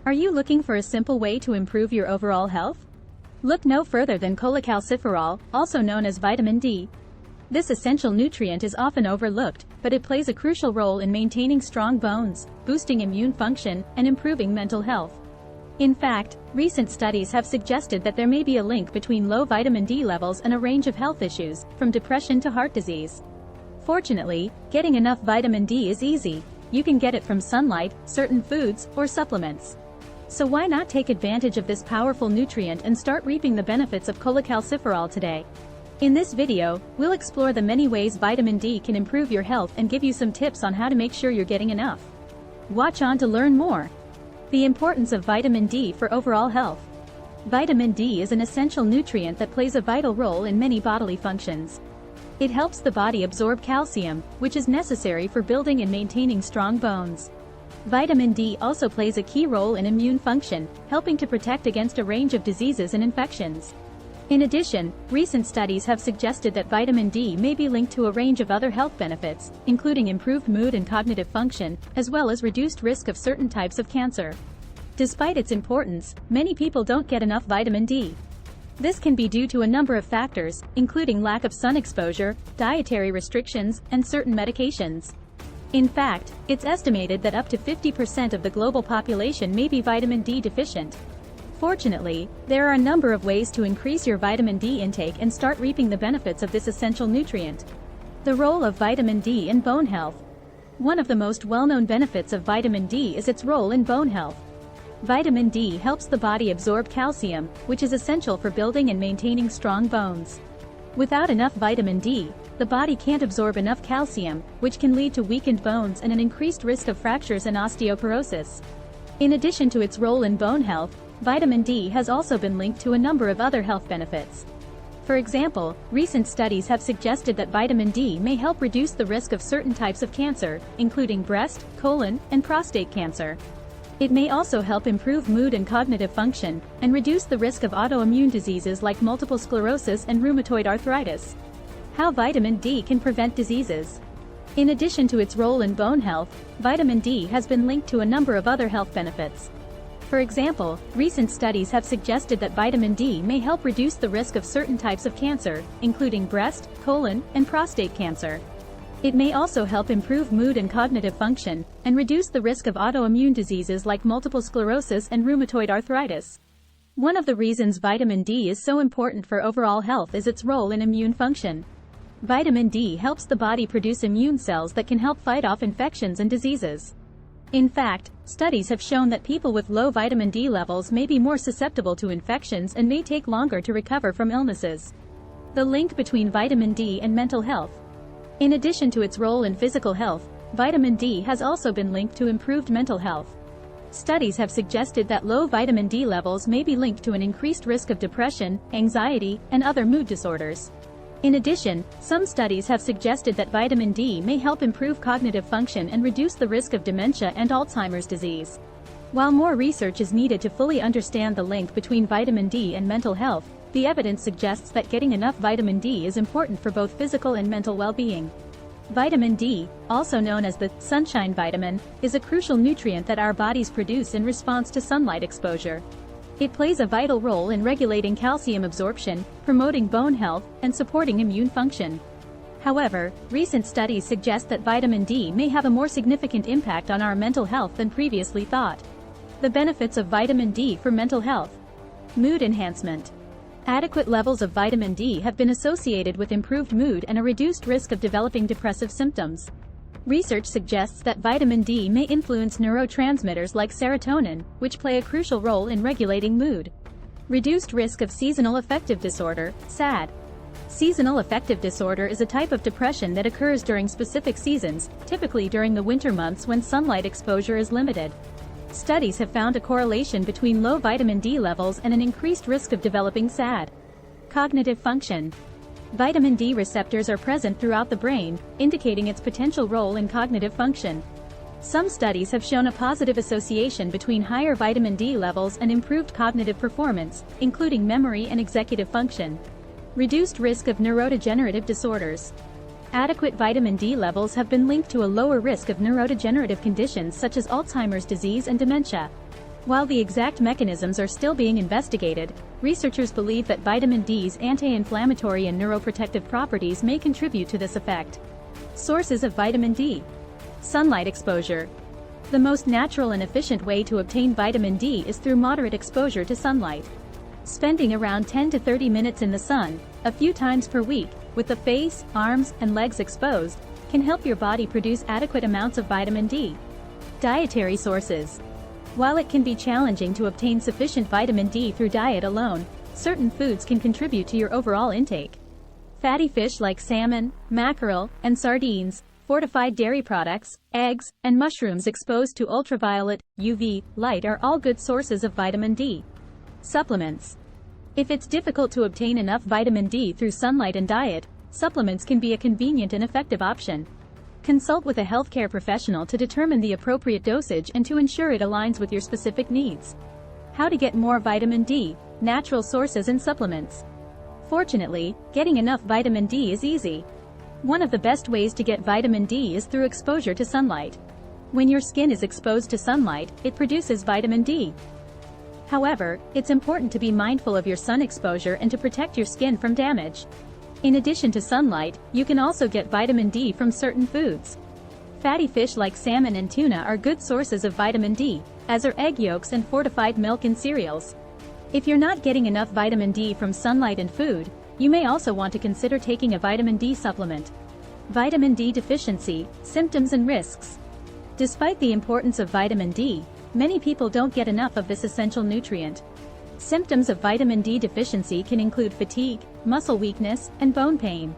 Are you looking for a simple way to improve your overall health? Look no further than cholecalciferol, also known as vitamin D. This essential nutrient is often overlooked, but it plays a crucial role in maintaining strong bones, boosting immune function, and improving mental health. In fact, recent studies have suggested that there may be a link between low vitamin D levels and a range of health issues, from depression to heart disease. Fortunately, getting enough vitamin D is easy. You can get it from sunlight, certain foods, or supplements. So why not take advantage of this powerful nutrient and start reaping the benefits of cholecalciferol today? In this video, we'll explore the many ways vitamin D can improve your health and give you some tips on how to make sure you're getting enough. Watch on to learn more. The importance of vitamin D for overall health. Vitamin D is an essential nutrient that plays a vital role in many bodily functions. It helps the body absorb calcium, which is necessary for building and maintaining strong bones. Vitamin D also plays a key role in immune function, helping to protect against a range of diseases and infections. In addition, recent studies have suggested that vitamin D may be linked to a range of other health benefits, including improved mood and cognitive function, as well as reduced risk of certain types of cancer. Despite its importance, many people don't get enough vitamin D. This can be due to a number of factors, including lack of sun exposure, dietary restrictions, and certain medications. In fact, it's estimated that up to 50% of the global population may be vitamin D deficient. Fortunately, there are a number of ways to increase your vitamin D intake and start reaping the benefits of this essential nutrient. The role of vitamin D in bone health. One of the most well-known benefits of vitamin D is its role in bone health. Vitamin D helps the body absorb calcium, which is essential for building and maintaining strong bones. Without enough vitamin D, the body can't absorb enough calcium, which can lead to weakened bones and an increased risk of fractures and osteoporosis. In addition to its role in bone health, vitamin D has also been linked to a number of other health benefits. For example, recent studies have suggested that vitamin D may help reduce the risk of certain types of cancer, including breast, colon, and prostate cancer. It may also help improve mood and cognitive function, and reduce the risk of autoimmune diseases like multiple sclerosis and rheumatoid arthritis. How vitamin D can prevent diseases. In addition to its role in bone health, vitamin D has been linked to a number of other health benefits. For example, recent studies have suggested that vitamin D may help reduce the risk of certain types of cancer, including breast, colon, and prostate cancer. It may also help improve mood and cognitive function, and reduce the risk of autoimmune diseases like multiple sclerosis and rheumatoid arthritis. One of the reasons vitamin D is so important for overall health is its role in immune function. Vitamin D helps the body produce immune cells that can help fight off infections and diseases. In fact, studies have shown that people with low vitamin D levels may be more susceptible to infections and may take longer to recover from illnesses. The link between vitamin D and mental health. In addition to its role in physical health, vitamin D has also been linked to improved mental health. Studies have suggested that low vitamin D levels may be linked to an increased risk of depression, anxiety, and other mood disorders. In addition, some studies have suggested that vitamin D may help improve cognitive function and reduce the risk of dementia and Alzheimer's disease. While more research is needed to fully understand the link between vitamin D and mental health, the evidence suggests that getting enough vitamin D is important for both physical and mental well-being. Vitamin D, also known as the sunshine vitamin, is a crucial nutrient that our bodies produce in response to sunlight exposure. It plays a vital role in regulating calcium absorption, promoting bone health, and supporting immune function. However, recent studies suggest that vitamin D may have a more significant impact on our mental health than previously thought. The benefits of vitamin D for mental health. Mood enhancement. Adequate levels of vitamin D have been associated with improved mood and a reduced risk of developing depressive symptoms. Research suggests that vitamin D may influence neurotransmitters like serotonin, which play a crucial role in regulating mood. Reduced risk of seasonal affective disorder, SAD. Seasonal affective disorder is a type of depression that occurs during specific seasons, typically during the winter months when sunlight exposure is limited. Studies have found a correlation between low vitamin D levels and an increased risk of developing SAD. Cognitive function. Vitamin D receptors are present throughout the brain, indicating its potential role in cognitive function. Some studies have shown a positive association between higher vitamin D levels and improved cognitive performance, including memory and executive function. Reduced risk of neurodegenerative disorders. Adequate vitamin D levels have been linked to a lower risk of neurodegenerative conditions such as Alzheimer's disease and dementia. While the exact mechanisms are still being investigated, researchers believe that vitamin D's anti-inflammatory and neuroprotective properties may contribute to this effect. Sources of vitamin D. Sunlight exposure. The most natural and efficient way to obtain vitamin D is through moderate exposure to sunlight. Spending around 10 to 30 minutes in the sun, a few times per week, with the face, arms, and legs exposed, can help your body produce adequate amounts of vitamin D. Dietary sources. While it can be challenging to obtain sufficient vitamin D through diet alone, certain foods can contribute to your overall intake. Fatty fish like salmon, mackerel, and sardines, fortified dairy products, eggs, and mushrooms exposed to ultraviolet, UV, light are all good sources of vitamin D. Supplements. If it's difficult to obtain enough vitamin D through sunlight and diet, supplements can be a convenient and effective option. Consult with a healthcare professional to determine the appropriate dosage and to ensure it aligns with your specific needs. How to get more vitamin D, natural sources and supplements. Fortunately, getting enough vitamin D is easy. One of the best ways to get vitamin D is through exposure to sunlight. When your skin is exposed to sunlight, it produces vitamin D. However, it's important to be mindful of your sun exposure and to protect your skin from damage. In addition to sunlight, you can also get vitamin D from certain foods. Fatty fish like salmon and tuna are good sources of vitamin D, as are egg yolks and fortified milk and cereals. If you're not getting enough vitamin D from sunlight and food, you may also want to consider taking a vitamin D supplement. Vitamin D deficiency, symptoms and risks. Despite the importance of vitamin D, many people don't get enough of this essential nutrient. Symptoms of vitamin D deficiency can include fatigue, muscle weakness, and bone pain.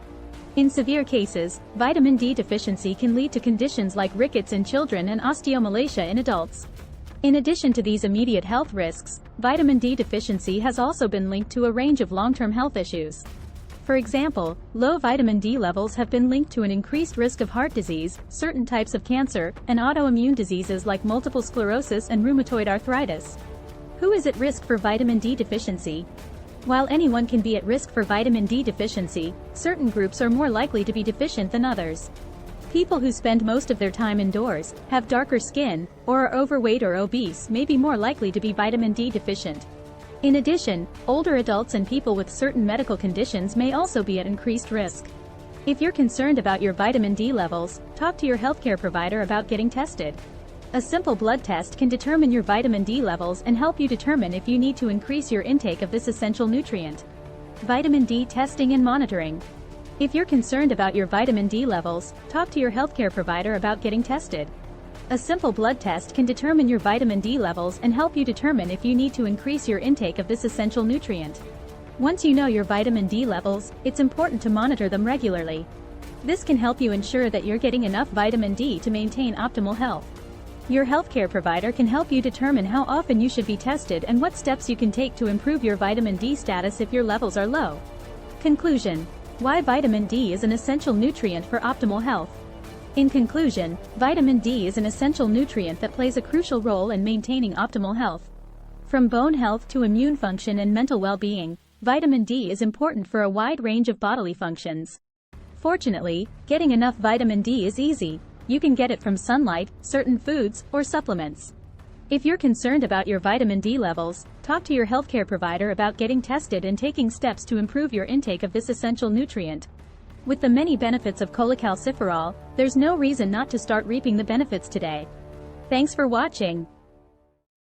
In severe cases, vitamin D deficiency can lead to conditions like rickets in children and osteomalacia in adults. In addition to these immediate health risks, vitamin D deficiency has also been linked to a range of long-term health issues. For example, low vitamin D levels have been linked to an increased risk of heart disease, certain types of cancer, and autoimmune diseases like multiple sclerosis and rheumatoid arthritis. Who is at risk for vitamin D deficiency? While anyone can be at risk for vitamin D deficiency, certain groups are more likely to be deficient than others. People who spend most of their time indoors, have darker skin, or are overweight or obese may be more likely to be vitamin D deficient. In addition, older adults and people with certain medical conditions may also be at increased risk. If you're concerned about your vitamin D levels, talk to your healthcare provider about getting tested. A simple blood test can determine your vitamin D levels and help you determine if you need to increase your intake of this essential nutrient. Vitamin D testing and monitoring. If you're concerned about your vitamin D levels, talk to your healthcare provider about getting tested. A simple blood test can determine your vitamin D levels and help you determine if you need to increase your intake of this essential nutrient. Once you know your vitamin D levels, it's important to monitor them regularly. This can help you ensure that you're getting enough vitamin D to maintain optimal health. Your healthcare provider can help you determine how often you should be tested and what steps you can take to improve your vitamin D status if your levels are low. Conclusion. Why vitamin D is an essential nutrient for optimal health. In conclusion, vitamin D is an essential nutrient that plays a crucial role in maintaining optimal health. From bone health to immune function and mental well-being, vitamin D is important for a wide range of bodily functions. Fortunately, getting enough vitamin D is easy. You can get it from sunlight, certain foods, or supplements. If you're concerned about your vitamin D levels, talk to your healthcare provider about getting tested and taking steps to improve your intake of this essential nutrient. With the many benefits of cholecalciferol, there's no reason not to start reaping the benefits today. Thanks for watching.